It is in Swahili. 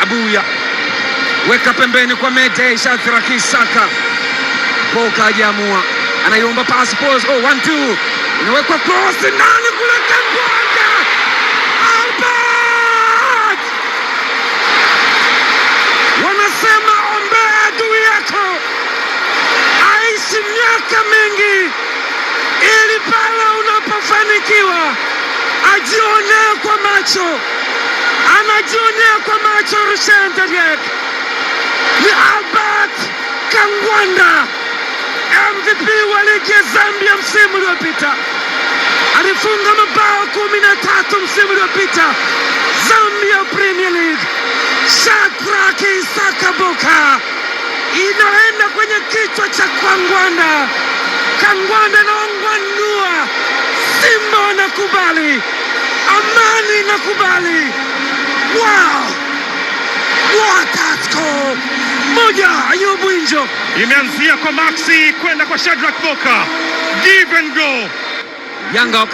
Abuya weka pembeni kwa Mete Shadrack Saka. Boka hajamua, anaiomba pass pose. 1-2 inawekwa cross ndani kule Kangwanda. Albert wanasema ombea adui yako aishi miaka mingi, ili pale unapofanikiwa ajionee kwa macho. Anajionea kwa macho Rushan Deriek. Ni Albert Kangwanda, MVP wa ligi ya Zambia msimu uliopita. Alifunga mabao 13 msimu uliopita Zambia Premier League. Shadrack Saka Boka inaenda kwenye kichwa cha Kangwanda. Kangwanda anaongwanua, Simba wanakubali, Amani nakubali. Wow! What a score! Moja Ayubu Injo. Imeanzia kwa Maxi kwenda kwa Shadrack Boka. Give and go. Yanga